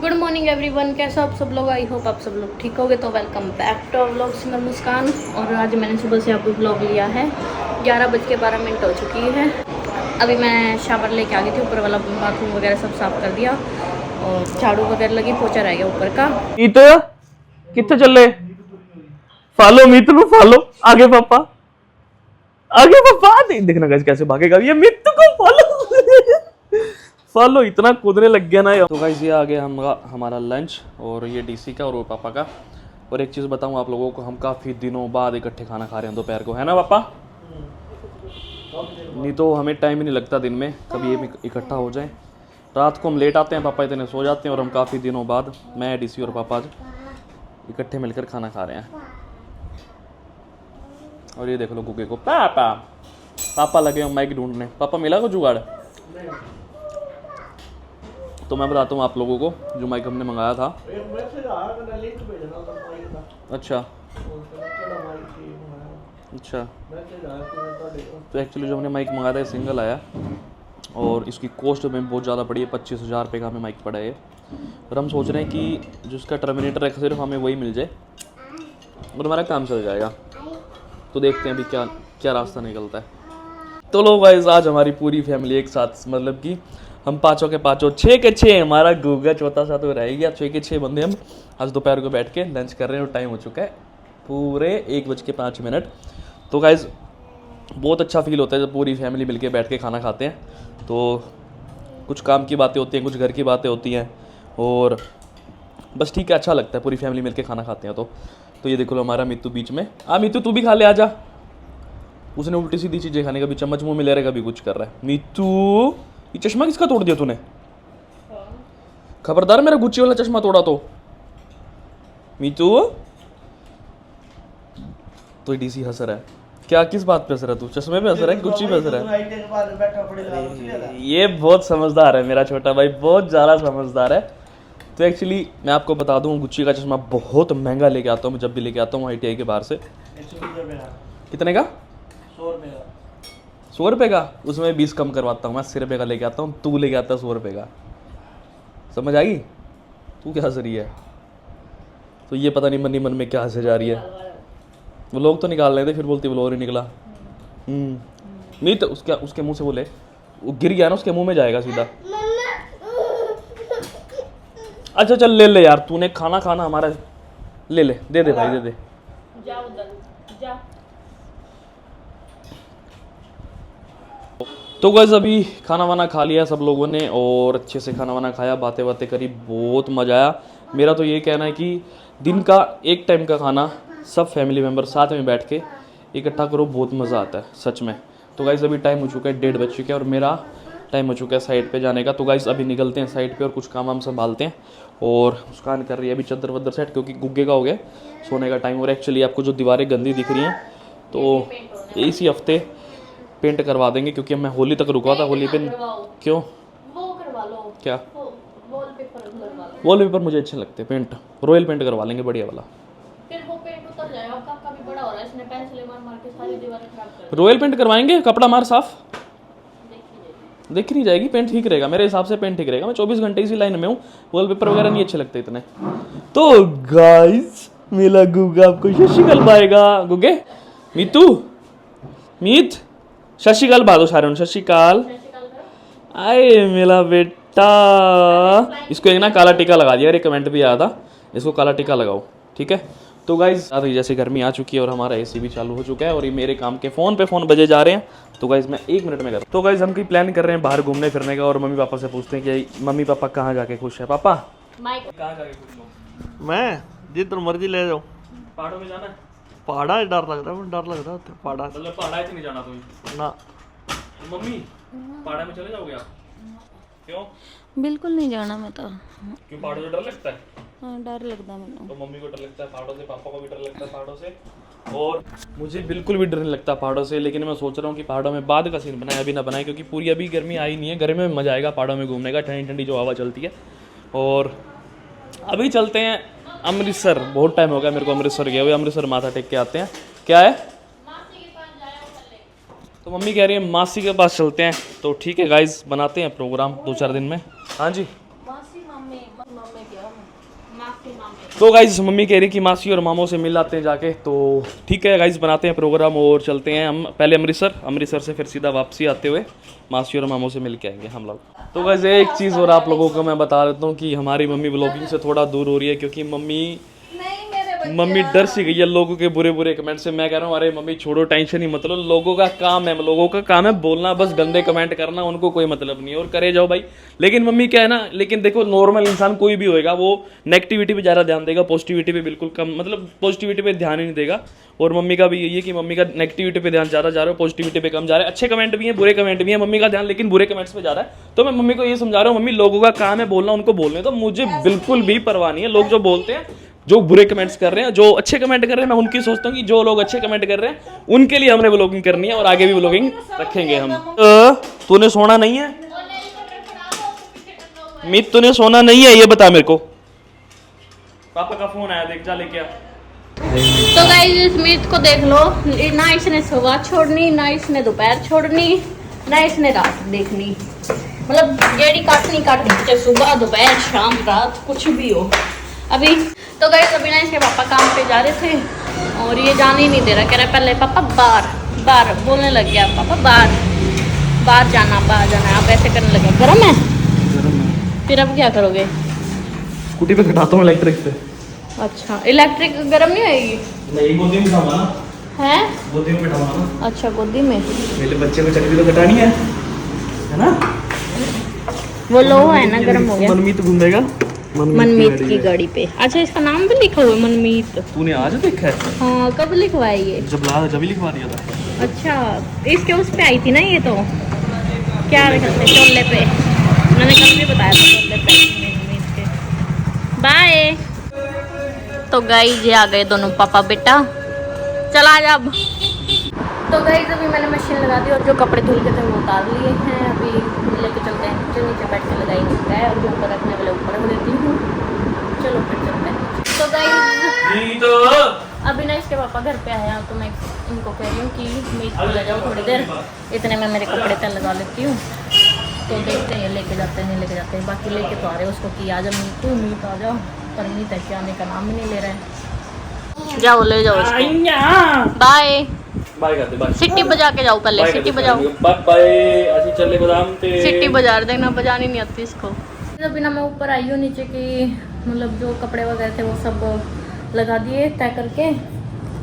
Good morning everyone, कैसे आप सब लोग? आई होप आप सब लोग ठीक होगे। तो welcome back to our vlog Simar Muskan. और आज मैंने सुबह से आपको व्लॉग लिया है। 11:12 हो चुकी है। अभी मैं शावर लेके आ गई थी, ऊपर वाला बाथरूम वगैरह सब साफ कर दिया और झाड़ू वगैरह लगी, पोछा रह गया ऊपर का। मीत कितने चल रहे? फॉलो मीत को फॉलो। आगे पापा नहीं देखना गाइस कैसे भागेगा ये मीत को फॉलो। फॉलो इतना कूदने लग गया ना। तो गाइस ये आ गया हमारा लंच और ये डीसी का और वो पापा का। और एक चीज़ बताऊं आप लोगों को, हम काफ़ी दिनों बाद इकट्ठे खाना खा रहे हैं दोपहर को, है ना पापा? नहीं तो हमें टाइम ही नहीं लगता दिन में कभी ये इकट्ठा हो जाए। रात को हम लेट आते हैं, पापा इतने सो जाते हैं और हम काफ़ी दिनों बाद मैं डीसी और पापा आज इकट्ठे मिलकर खाना खा रहे हैं। और ये देख लो गुगे को पापा लगे हैं माइक ढूंढने। पापा मिला को जुगाड़? तो मैं बताता हूँ आप लोगों को जो माइक हमने मंगाया था। अच्छा अच्छा। तो एक्चुअली जो हमने माइक मंगाया था सिंगल आया और इसकी कॉस्ट हमें बहुत ज़्यादा पड़ी है। 25,000 रुपये का हमें माइक पड़ा है। और हम सोच रहे हैं कि जो उसका टर्मिनेटर है सिर्फ हमें वही मिल जाए और हमारा काम चल जाएगा। तो देखते हैं अभी क्या क्या रास्ता निकलता है। तो लोग गाइस आज हमारी पूरी फैमिली एक साथ, मतलब कि हम पाँचों के पाँचों 6 के 6, हमारा गुगा चौथा सा तो रह गया। 6 के 6 बंदे हम आज दोपहर को बैठ के लंच कर रहे हैं और टाइम हो चुका है पूरे 1:05। तो गाइस बहुत अच्छा फील होता है जब पूरी फैमिली मिलके बैठ के खाना खाते हैं। तो कुछ काम की बातें होती हैं, कुछ घर की बातें होती हैं और बस ठीक है, अच्छा लगता है पूरी फैमिली मिलके खाना खाते हैं। तो ये देखो लो हमारा मित्तू बीच में। मित्तू तू भी खा ले, आ जा। उसने उल्टी सीधी चीज़ें खाने, कभी चम्मच मुंह में ले रहा है, कभी कुछ कर रहा है। मित्तू ये चश्मा किसका तोड़ दिया तूने? खबरदार मेरा गुच्ची वाला चश्मा तोड़ा तो। मित्तू तो डीसी हंस रहा है। क्या किस बात पे हंस रहा है तू? चश्मे पे हंस रहा है, गुच्ची पे हंस रहा है? ये बहुत समझदार है मेरा छोटा भाई, बहुत ज़्यादा समझदार है। तो एक्चुअली मैं आपको बता दूं, गुच्ची का चश्मा बहुत महंगा लेके आता हूँ मैं जब भी लेके आता हूँ ITI के बाहर से। कितने का? 100 रुपये का। उसमें 20 कम करवाता हूँ, मैं 80 रुपये का लेके आता हूँ, तू लेके आता है 100 रुपये का। समझ आई? तू क्या हंस रही है? तो ये पता नहीं मन में क्या हंसे जा रही है। वो लोग तो निकाल रहे थे, फिर बोलती वो और ही निकला। नहीं तो उसके मुंह से बोले, वो गिर गया ना उसके मुंह में जाएगा सीधा। अच्छा चल ले ले यार, तूने खाना हमारा ले ले, दे दे भाई, दे दे। जा उधर जा। तो गाइस अभी खाना वाना खा लिया सब लोगों ने और अच्छे से खाना वाना खाया, बातें बातें करी, बहुत मज़ा आया। मेरा तो ये कहना है कि दिन का एक टाइम का खाना सब फैमिली मेम्बर साथ में बैठ के इकट्ठा करो, बहुत मज़ा आता है सच में। तो गाइस अभी टाइम हो चुका है, 1:30 बज चुके हैं और मेरा टाइम हो चुका है साइड पे जाने का। तो गाइस अभी निकलते हैं साइड पे और कुछ काम हम संभालते हैं। और मुस्कान कर रही है अभी चद्दर वद्दर सेट, क्योंकि गुग्गे का हो गया सोने का टाइम। और एक्चुअली आपको जो दीवारें गंदी दिख रही हैं तो इसी हफ्ते पेंट करवा देंगे, क्योंकि मैं होली तक रुका था। होली पे क्यों? वो करवा लो। क्या? वॉलपेपर करवा लो। वॉलपेपर मुझे अच्छे लगते हैं, पेंट रॉयल पेंट करवा लेंगे बढ़िया वाला। फिर वो पेंट उतर जाएगा, आपका भी बड़ा हो रहा है, इसने पेंसिल मार मार के सारी दीवारें खराब कर दी। रॉयल पेंट करवाएंगे, कपड़ा मार साफ देख नहीं जाएगी, पेंट ठीक रहेगा मेरे हिसाब से। पेंट ठीक रहेगा, मैं 24 घंटे इसी लाइन में हूँ, वॉलपेपर वगैरह नहीं अच्छे लगते इतने। तो गाइस मेरा गुगा आपको शशिकल पाएगा। गुगे मीतू मीत शशिकाल बादो सारे शशिकाल आए मेरा बेटा। इसको एक ना काला टीका लगा दिया, एक कमेंट भी आया था इसको काला टीका लगाओ, ठीक है। तो गाइस जैसे गर्मी आ चुकी है और हमारा AC भी चालू हो चुका है और ये मेरे काम के फ़ोन पे फ़ोन बजे जा रहे हैं। तो गाइस मैं 1 मिनट में कर। तो गाइस हम कोई प्लान कर रहे हैं बाहर घूमने फिरने का और मम्मी पापा से पूछते हैं कि मम्मी पापा कहाँ जाके खुश है। पापा कहाँ जाके खुश हो? मैं जिधर मर्जी ले जाओ। पहाड़ों में जाना है? पहाड़ा डर लगता है, डर लगता है पहाड़ा। मतलब पहाड़ा नहीं जाना कोई ना। मम्मी पहाड़ा में चले जाओगे आप? क्यों? बिल्कुल नहीं जाना मैं तो। क्यों? पहाड़ों से डर लगता है? हाँ डर लगता है मैंने। तो मम्मी को डर लगता है पहाड़ों से, पापा को भी डर लगता है पहाड़ों से और मुझे बिल्कुल भी डर नहीं लगता पहाड़ों से। लेकिन मैं सोच रहा हूँ कि पहाड़ों में बाद का सीन बनाए, अभी ना बनाए, क्योंकि पूरी अभी गर्मी आई नहीं है। गर्मी में मज़ा आएगा पहाड़ों में घूमने का, ठंडी ठंडी जो हवा चलती है। और अभी चलते हैं अमृतसर। बहुत टाइम हो गया मेरे को अमृतसर गए हुए, अमृतसर माथा टेक के आते हैं। क्या है? तो मम्मी कह रही है मासी के पास चलते हैं। तो ठीक है गाइज, बनाते हैं प्रोग्राम 2-4 दिन में। हाँ जी तो गाइज मम्मी कह रही कि मासी और मामों से मिल आते हैं जाके, तो ठीक है गाइज बनाते हैं प्रोग्राम और चलते हैं हम पहले अमृतसर से फिर सीधा वापसी आते हुए मासी और मामों से मिल के आएंगे हम लोग। तो गाइज एक चीज़ और आप लोगों को मैं बता देता हूँ कि हमारी मम्मी ब्लॉगिंग से थोड़ा दूर हो रही है, क्योंकि मम्मी डर सी गई है लोगों के बुरे बुरे कमेंट से। मैं कह रहा हूँ अरे मम्मी छोड़ो, टेंशन ही मतलब, लोगों का काम है बोलना, बस गंदे कमेंट करना, उनको कोई मतलब नहीं है और करे जाओ भाई। लेकिन मम्मी क्या है ना, लेकिन देखो नॉर्मल इंसान कोई भी होएगा वो नेगेटिविटी पे ज़्यादा ध्यान देगा, पॉजिटिविटी पे बिल्कुल कम, मतलब पॉजिटिविटी पे ध्यान ही नहीं देगा। और मम्मी का भी यही है कि मम्मी का नेगेटिविटी पे ध्यान ज़्यादा जा रहा है, पॉजिटिविटी पे कम जा रहा है। अच्छे कमेंट भी हैं, बुरे कमेंट भी हैं, मम्मी का ध्यान लेकिन बुरे कमेंट्स पे जा रहा है। तो मैं मम्मी को ये समझा रहा हूँ, मम्मी लोगों का काम है बोलना, उनको बोलने तो मुझे बिल्कुल भी परवाह नहीं है लोग जो बोलते हैं, जो बुरे कमेंट्स कर रहे हैं, जो अच्छे कमेंट कर रहे हैं। मैं उनकी सोचता हूँ कि जो लोग अच्छे कमेंट कर रहे हैं उनके लिए हमने व्लॉगिंग करनी है और आगे भी व्लॉगिंग रखेंगे हम। तूने सोना नहीं है मीत, तूने सोना नहीं है ये बता मेरे को। पापा का फोन आया, देख जा लेके आ। तो गाइस इस मीत को देख लो, ना इसने सुबह छोड़नी, ना इसने दोपहर छोड़नी, ना इसने रात देखनी, मतलब जेडी काटनी, चाहे सुबह दोपहर शाम रात कुछ भी हो। अभी तो गाइस अभी ना इसके पापा काम पे जा रहे थे और ये जाने ही नहीं दे रहा, कह रहा पहले पापा बाहर बोलने लग गया, पापा बाहर जाना। आप ऐसे करने लगे, गर्म है फिर अब क्या करोगे? स्कूटी पे घटाता हूँ इलेक्ट्रिक पे। अच्छा इलेक्ट्रिक गर्म नहीं होगी? नहीं, गोदी में बिठावा ना। है गोदी में बिठावा ना। अच्छा गोदी में। मेरे बच्चे को चक्री तो घटानी है ना। वो लो है ना, गर्म हो गया। मनमीत घूमेगा मनमीत की गाड़ी पे। अच्छा इसका नाम भी लिखा हुआ है मनमीत। तूने आज देखा है? हाँ कब लिखवाया ये? जब ही लिखवा दिया था। अच्छा इसके उस पे आई थी ना ये, तो क्या कहते हैं चोले पे, मैंने कल भी बताया था चोले पे मनमीत के। बाय। तो गाइस ये आ गए दोनों पापा बेटा, चला जा अब। तो गाइस अभी मैंने मशीन लगा दी और जो कपड़े धुल के थे वो उतार लिए हैं। अभी लेके चलते हैं नीचे बैठ के लगाएंगे है, और जो ऊपर रखने वाले ऊपर रख देती हूँ। चलो फिर चलते हैं। तो गाइस अभी ना इसके पापा घर पे आया, तो मैं इनको कह रही हूँ कि मीत को ले जाओ थोड़ी देर, इतने में मेरे कपड़े तय लगा लेती हूँ। तो देखते हैं लेके जाते हैं नहीं लेके जाते हैं। बाकी लेके तो आ रहे उसको कि आ जा मीत आ जाओ, पर मीत है क्या आने का नाम ही नहीं ले रहा है। जाओ ले जाओ इसको। बाय बाय करते बाय। सिटी बजा के जाओ, पहले सिटी बजाओ। Bye bye. ऐसे चले गोदाम पे सिटी बजा देना, बजानी नहीं आती इसको। अभी ना मैं ऊपर आई हूँ नीचे की, मतलब जो कपड़े वगैरह थे वो सब लगा दिए तय करके।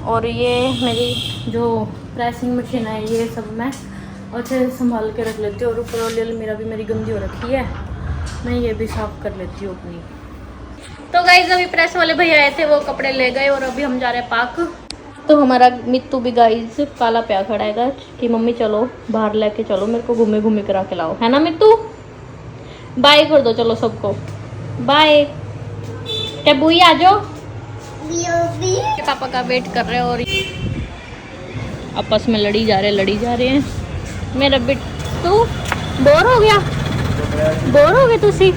और ये मेरी जो प्रेसिंग मशीन है ये सब मैं अच्छे से संभाल के रख लेती हूँ। और ऊपर वाली अलमीरा भी मेरी गंदी हो रखी है, मैं ये भी साफ कर लेती हूँ अपनी। तो गाइस अभी प्रेस वाले भैया आए थे, वो कपड़े ले गए और अभी हम जा रहे हैं पार्क। तो हमारा मित्तू भी गाइस काला प्या खड़ा है कि मम्मी चलो बाहर लेके चलो, मेरे को घूमे करा के लाओ, है ना मित्तू? बाय कर दो चलो सबको, बाय। टबुई आ जाओ। पापा का वेट कर रहे हैं और आपस में लड़ी जा रहे हैं। मेरा बिट्टू बोर हो गए तुसी?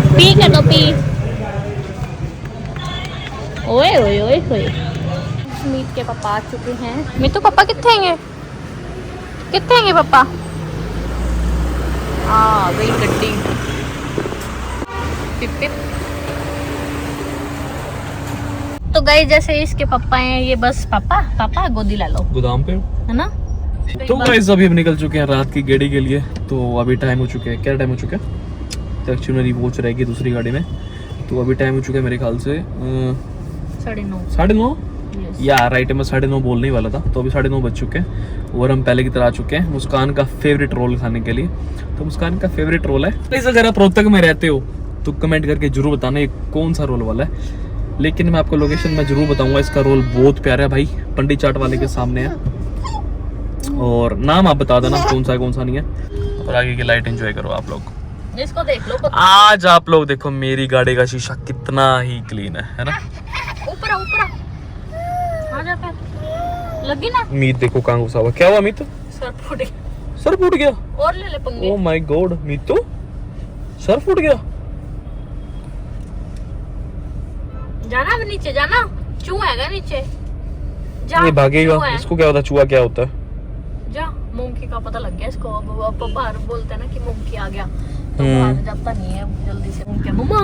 पी के दो पी। ओए ओए ओए ओए। मीत के पापा आ चुके हैं। मीतू पापा कितने हैंगे पापा? आ गई गड्डी। पिप पिप। तो गई जैसे इसके पापा हैं, ये बस पापा गोदी ला लो गोदाम पे, है ना। तो गाइस अभी हम निकल चुके हैं रात की गेड़ी के लिए। तो अभी टाइम हो चुके हैं, क्या टाइम हो चुका है? तो एक्चुअली मेरी पहुंच रहेगी दूसरी गाड़ी में। तो अभी टाइम हो चुका है मेरे ख्याल से 9:30 या राइट है, मैं 9:30 बोलने ही वाला था। तो अभी 9:30 बज चुके हैं और हम पहले की तरह आ चुके हैं मुस्कान का फेवरेट रोल खाने के लिए। तो मुस्कान का फेवरेट रोल है। प्लीज अगर आप रोहतक में रहते हो तो कमेंट करके जरूर बताना ये कौन सा रोल वाला है। लेकिन मैं आपको लोकेशन में जरूर बताऊंगा। इसका रोल बहुत प्यारा है भाई, पंडित चाट वाले के सामने है। और नाम आप बता देना कौन सा नहीं है। और आगे की लाइट एंजॉय करो आप लोग, इसको देख लो। आज आप लोग देखो मेरी गाड़ी का शीशा कितना ही क्लीन है ना। ऊपर आ जा फिर। लगी ना। मीत देखो कहाँ घुसा हुआ। क्या हुआ मीत? सर फूट गया। और ले पंगे। ओह माय गॉड मीत तो सर फूट गया। जाना अब नीचे, जाना। चूहा हैगा नीचे, जा। ये भागेगा। इसको क्या होता है? चूहा क्या होता है? जा। मोंकी का पता लग गया इसको। अब बाहर बोलते हैं ना कि मोंकी आ गया, तो भाग जाता नहीं है जल्दी से। क्या मम्मा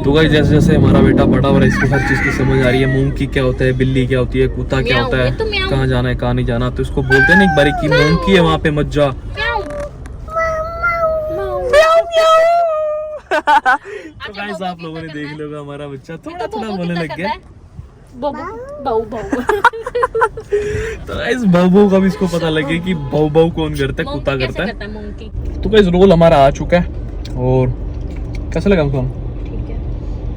तो गाइस जैसे जैसे हमारा बेटा बड़ा हो रहा है इसको हर चीज़ की समझ आ रही है, मूंग क्या होता है, बिल्ली क्या होती है, कुत्ता क्या होता है, कहाँ जाना है कहाँ नहीं जाना। तो इसको बोलते हैं ना एक बारी कि मूंग है वहाँ पे मत जा। तो गाइस आप लोगों ने देख लिया हमारा बच्चा थोड़ा थोड़ा बोलने लग गया। बहु तो गाइस बाऊ का भी इसको पता लगे कि बाऊ कौन करता है, कुत्ता करता है। मोंकी। तो गाइस रोल हमारा आ चुका है और कैसा लगा हमको? ठीक है,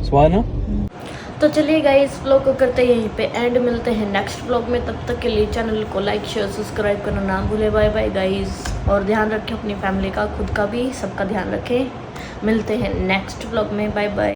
स्वाद ना। तो चलिए गाइस व्लॉग को करते हैं यहीं पे एंड, मिलते हैं नेक्स्ट व्लॉग में। तब तक के लिए चैनल को लाइक शेयर सब्सक्राइब करना ना भूले। बाय बाय गाइस, और ध्यान रखें अपनी फैमिली का, खुद का भी, सबका ध्यान रखें। मिलते हैं नेक्स्ट व्लॉग में, बाय बाय।